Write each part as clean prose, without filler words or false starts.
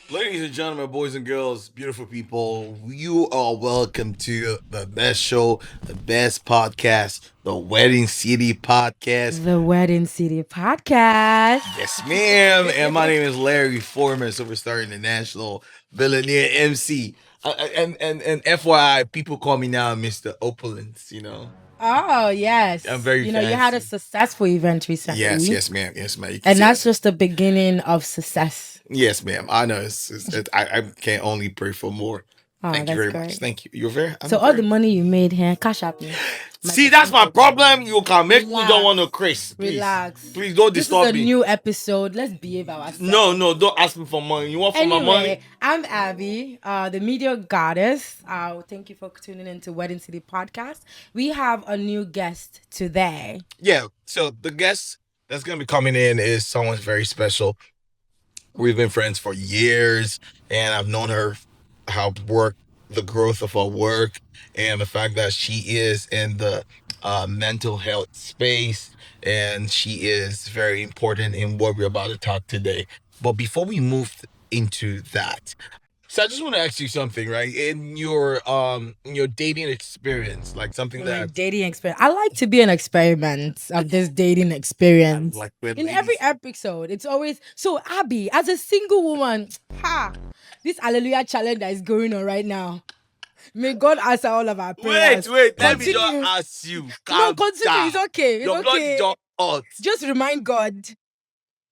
Ladies and gentlemen, boys and girls, beautiful people, you are welcome to the best show, the best podcast, the Wedding City Podcast. The Wedding City Podcast. Yes, ma'am. And my name is Larry Forman, Superstar International, billionaire MC. And FYI, people call me now Mr. Opulence, Oh, I'm yes. very You had a fancy. successful event Yes, recently. yes, ma'am. Yes, ma'am. You can And say that's that. just the beginning of success. Yes, ma'am. I know. I can only pray for more. Oh, Thank you that's very much. great. Thank you. You're very. So I'm all the very. money you made here, cash up me. My See, that's my percentage. problem. You can make me don't want to Relax. Chris. Please, Relax. please don't This is a disturb me. new episode. Let's behave ourselves. No, no, don't ask me for money. You want for my money? Anyway, I'm Abby, the media goddess. Thank you for tuning into Wedding City Podcast. We have a new guest today. Yeah. So the guest that's gonna be coming in is someone very special. We've been friends for years, and I've known her how work, the growth of her work, and the fact that she is in the mental health space, and she is very important in what we're about to talk today. But before we move into that, so I just want to ask you something, right? In your dating experience, like something My that dating experience. I like to be an experiment of this dating experience. like with In every ladies. episode, it's always so Abby, as a single woman, ha, this hallelujah challenge that is going on right now. May God answer all of our prayers. Wait, let me just Continue. ask you. No, Calm continue. down. It's okay. It's Your blood is okay. just hot. Just remind God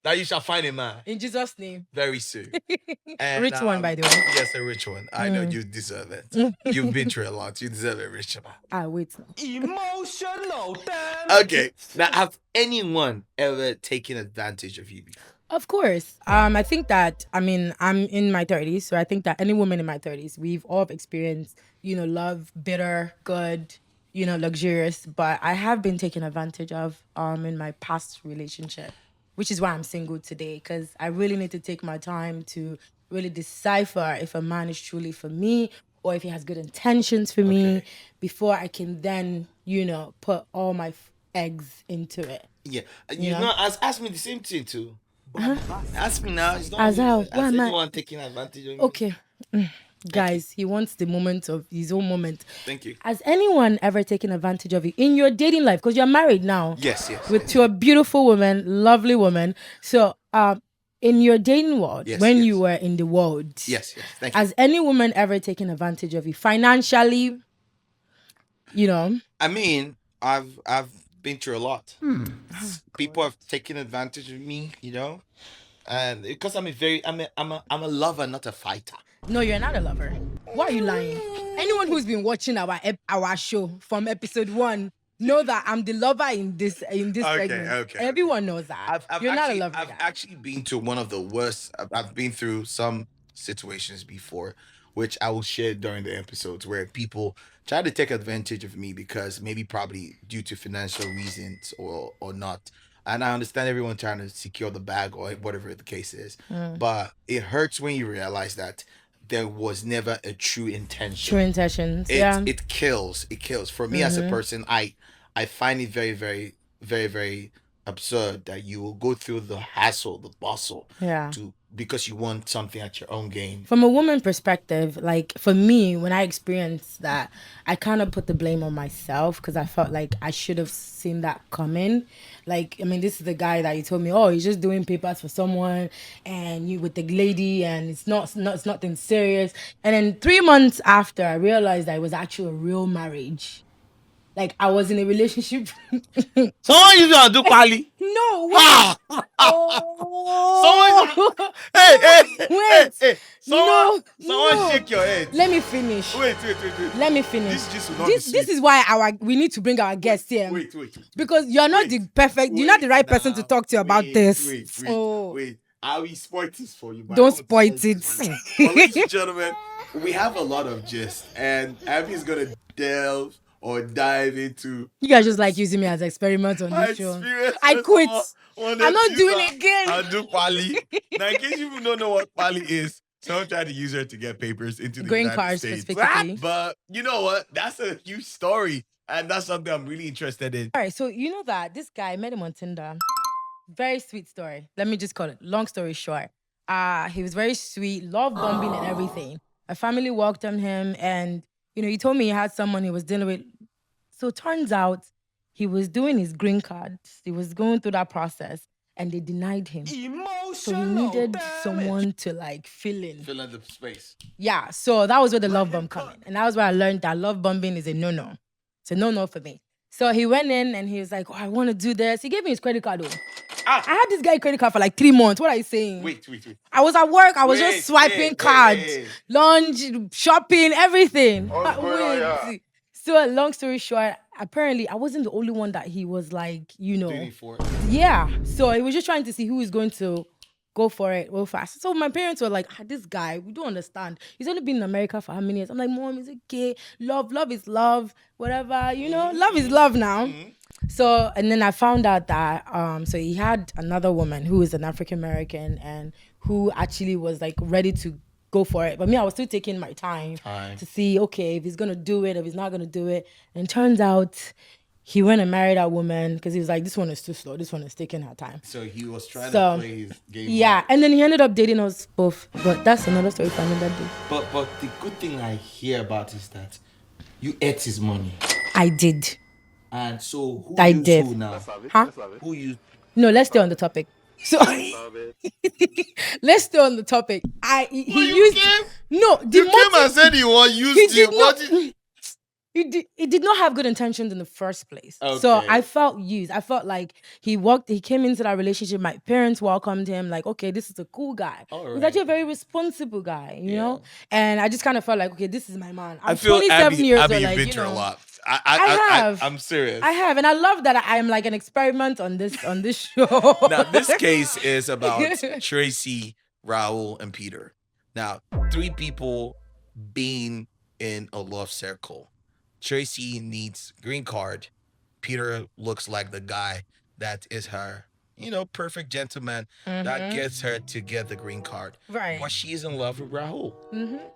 That you shall find a man in Jesus' name. very soon. And, Rich one, by the way. Yes, a rich one. I know you deserve it. You've been through a lot. You deserve a rich man. Wait. Emotional Okay. Now, have anyone ever taken advantage of you? Of course. I think that I'm in my 30s, so I think that any woman in my 30s, we've all experienced, love, bitter, good, luxurious. But I have been taken advantage of in my past relationship, which is why I'm single today, because I really need to take my time to really decipher if a man is truly for me or if he has good intentions for me Okay. before I can then, put all my eggs into it. Yeah. Yeah. Ask me the same thing too. Ask me now. It's not As me. how? Has Why am I? anyone taking advantage of me? Okay. Guys, he wants the moment of his own moment. Thank you. Has anyone ever taken advantage of you in your dating life? Because you're married now. Yes, yes. With yes. your beautiful woman, lovely woman. So, in your dating world, Yes, when yes. you were in the world, Yes, yes. Thank you. has any woman ever taken advantage of you financially? I mean, I've been through a lot. People have taken advantage of me, and because I'm a lover, not a fighter. No, you're not a lover. Why are you lying? Anyone who's been watching our show from episode 1 know that I'm the lover in this segment. Okay. Everyone knows that. You're not a lover. I've guy. actually been to one of the worst. I've been through some situations before, which I will share during the episodes where people try to take advantage of me because maybe probably due to financial reasons or not. And I understand everyone trying to secure the bag or whatever the case is, but it hurts when you realize that there was never a true intention. True intentions. it Yeah. it kills. It kills. For me as a person, I find it very, very, very, very absurd that you will go through the hassle, the bustle, Yeah. to because you want something at your own game. From a woman perspective, like for me, when I experienced that, I kind of put the blame on myself because I felt like I should have seen that coming. Like, this is the guy that you told me, oh, he's just doing papers for someone, and you with the lady, and it's nothing serious. And then 3 months after, I realized that it was actually a real marriage. Like I was in a relationship. Someone you gonna do pali? No, wait. Ah! Oh. Hey, Wait. Someone No. shake your head. Let me finish. Wait. Let me finish. This just will not be This sweet. is why we need to bring our guests here. Wait. Because you're not the perfect, you're not the right person to talk to about this. Wait. I will spoil this for you. But I Don't won't spoil this it. for you. But ladies and gentlemen, we have a lot of gist, and Abby's gonna delve or dive into You guys just like using me as experiment on my this show. experience. I with quit. one I'm not user doing it again. and do pali. Now, in case you don't know what pali is, someone tried to use her to get papers into the Green United cards States. specifically. But you know what? That's a huge story, and that's something I'm really interested in. All right, so you know that this guy, I met him on Tinder. Very sweet story. Let me just call it. Long story short. He was very sweet, love bombing and everything. A family welcomed him, and he told me he had someone he was dealing with. So turns out he was doing his green card. He was going through that process, and they denied him. So he Emotional needed damage. someone to like fill in. Fill in the space. Yeah, so that was where the love bomb come in. And that was where I learned that love bombing is a no-no. It's a no-no for me. So he went in and he was like, oh, I want to do this. He gave me his credit card though. I had this guy credit card for like 3 months. What are you saying? Wait. I was at work. I was just swiping cards, lunch, shopping, everything. Wait. So long story short, apparently I wasn't the only one that he was like, Yeah. So he was just trying to see who is going to go for it real fast. So my parents were like, this guy, we don't understand. He's only been in America for how many years? I'm like, Mom, it's okay. Love is love. Whatever, love is love now. So, and then I found out that, so he had another woman who is an African American and who actually was like ready to go for it. But me, I was still taking my time to see, okay, if he's going to do it, if he's not going to do it. And it turns out he went and married that woman because he was like, this one is too slow. This one is taking her time. So he was trying to play his game. Yeah, and then he ended up dating us both. But that's another story for another day. But the good thing I hear about is that you ate his money. I did. And so who I you did. sue now? Huh? Who you? No, let's stay on the topic. So let's stay on the topic. He used no. The You came and said he was used you, but he did not have good intentions in the first place. Okay. So I felt used. I felt like he came into that relationship. My parents welcomed him. Like, okay, this is a cool guy. All He's right. actually a very responsible guy, you know? And I just kind of felt like, okay, this is my man. I'm I feel 27 years Abby old. Like, you've been through a lot. I'm serious. I have, and I love that I'm like an experiment on this show. Now, this case is about Tracy, Raul, and Peter. Now, 3 people being in a love circle. Tracy needs green card. Peter looks like the guy that is her, perfect gentleman that gets her to get the green card. Right. But she's in love with Raul.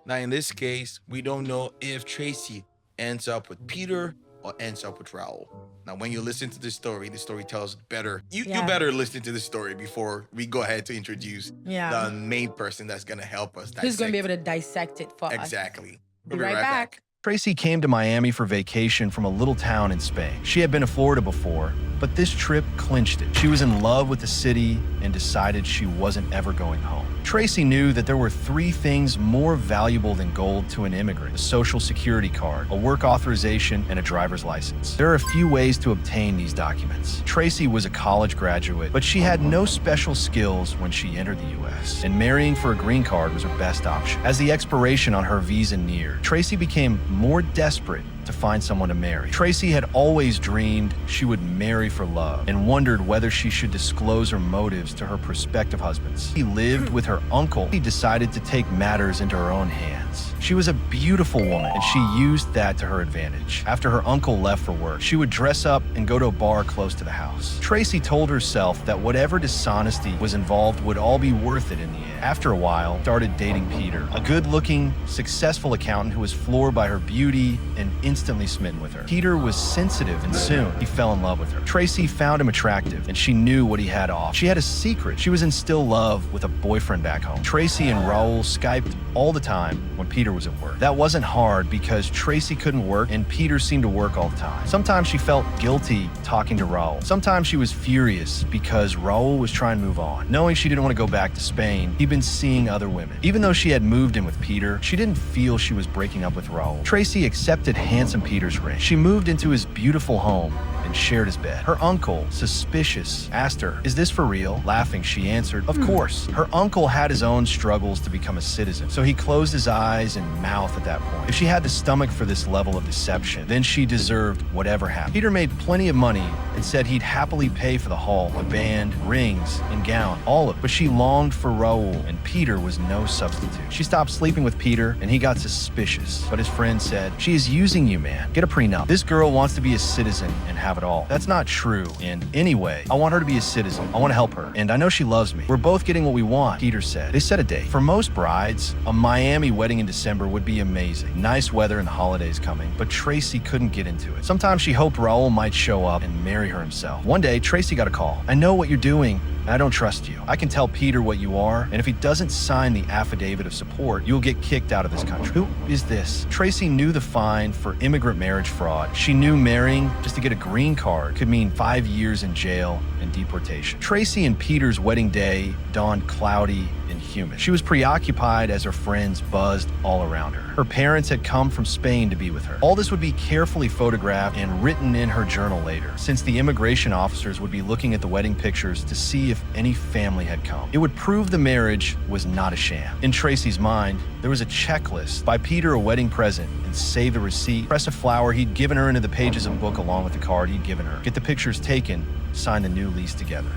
Now, in this case, we don't know if Tracy ends up with Peter or ends up with Raul. Now, when you listen to the story tells better. You better listen to the story before we go ahead to introduce the main person that's going to help us dissect. Who's going to be able to dissect it for us. Exactly. We'll be right back. Tracy came to Miami for vacation from a little town in Spain. She had been to Florida before, but this trip clinched it. She was in love with the city and decided she wasn't ever going home. Tracy knew that there were 3 things more valuable than gold to an immigrant: a social security card, a work authorization, and a driver's license. There are a few ways to obtain these documents. Tracy was a college graduate, but she had no special skills when she entered the U.S., and marrying for a green card was her best option. As the expiration on her visa neared, Tracy became more desperate to find someone to marry. Tracy had always dreamed she would marry for love and wondered whether she should disclose her motives to her prospective husbands. She lived with her uncle. She decided to take matters into her own hands. She was a beautiful woman, and she used that to her advantage. After her uncle left for work, she would dress up and go to a bar close to the house. Tracy told herself that whatever dishonesty was involved would all be worth it in the end. After a while, started dating Peter, a good-looking, successful accountant who was floored by her beauty and instantly smitten with her. Peter was sensitive, and soon he fell in love with her. Tracy found him attractive, and she knew what he had to offer. She had a secret. She was in still love with a boyfriend back home. Tracy and Raul Skyped all the time when Peter was at work. That wasn't hard because Tracy couldn't work and Peter seemed to work all the time. Sometimes she felt guilty talking to Raul. Sometimes she was furious because Raul was trying to move on. Knowing she didn't want to go back to Spain, he'd been seeing other women. Even though she had moved in with Peter, she didn't feel she was breaking up with Raul. Tracy accepted handsome Peter's ring. She moved into his beautiful home and shared his bed. Her uncle, suspicious, asked her, "Is this for real?" Laughing, she answered, "Of course." Her uncle had his own struggles to become a citizen, so he closed his eyes and mouth at that point. If she had the stomach for this level of deception, then she deserved whatever happened. Peter made plenty of money and said he'd happily pay for the hall, a band, rings, and gown, all of it. But she longed for Raul, and Peter was no substitute. She stopped sleeping with Peter, and he got suspicious. But his friend said, "She is using you, man. Get a prenup. This girl wants to be a citizen and have it all." That's not true. And anyway, I want her to be a citizen. I want to help her. And I know she loves me. We're both getting what we want, Peter said. They set a date. For most brides, a Miami wedding in December would be amazing. Nice weather and the holidays coming. But Tracy couldn't get into it. Sometimes she hoped Raul might show up and marry her himself. One day, Tracy got a call. "I know what you're doing. I don't trust you. I can tell Peter what you are, and if he doesn't sign the affidavit of support, you'll get kicked out of this country. Who is this? Tracy knew the fine for immigrant marriage fraud. She knew marrying just to get a green card could mean 5 years in jail and deportation. Tracy and Peter's wedding day dawned cloudy and humid. She was preoccupied as her friends buzzed all around her. Her parents had come from Spain to be with her. All this would be carefully photographed and written in her journal later, since the immigration officers would be looking at the wedding pictures to see if any family had come. It would prove the marriage was not a sham. In Tracy's mind, there was a checklist: buy Peter a wedding present and save the receipt, press a flower he'd given her into the pages of a book along with the card he'd given her, get the pictures taken, sign the new lease together.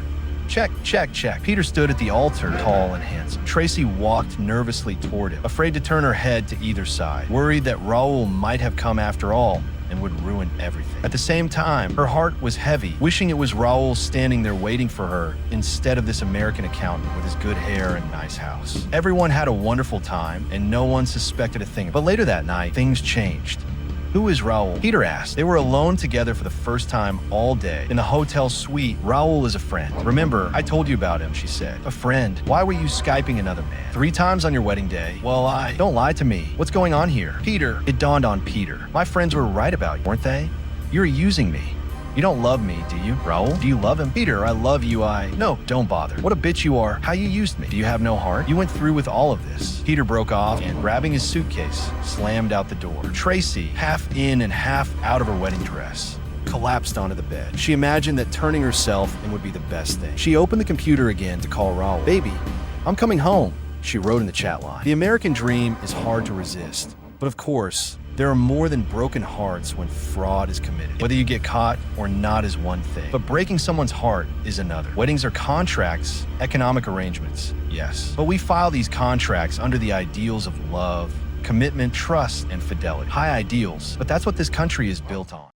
Check, check, check. Peter stood at the altar, tall and handsome. Tracy walked nervously toward him, afraid to turn her head to either side, worried that Raul might have come after all and would ruin everything. At the same time, her heart was heavy, wishing it was Raul standing there waiting for her instead of this American accountant with his good hair and nice house. Everyone had a wonderful time, and no one suspected a thing. But later that night, things changed. Who is Raul? Peter asked. They were alone together for the first time all day. In the hotel suite, Raul is a friend. Remember, I told you about him, she said. A friend? Why were you Skyping another man? 3 times on your wedding day? Well, Don't lie to me. What's going on here? Peter. It dawned on Peter. My friends were right about you, weren't they? You're using me. You don't love me, do you, Raul? Do you love him? Peter, I love you, No, don't bother. What a bitch you are. How you used me. Do you have no heart? You went through with all of this. Peter broke off and, grabbing his suitcase, slammed out the door. Tracy, half in and half out of her wedding dress, collapsed onto the bed. She imagined that turning herself in would be the best thing. She opened the computer again to call Raul. Baby, I'm coming home, she wrote in the chat line. The American dream is hard to resist, but of course, there are more than broken hearts when fraud is committed. Whether you get caught or not is one thing, but breaking someone's heart is another. Weddings are contracts, economic arrangements, yes. But we file these contracts under the ideals of love, commitment, trust, and fidelity. High ideals, but that's what this country is built on.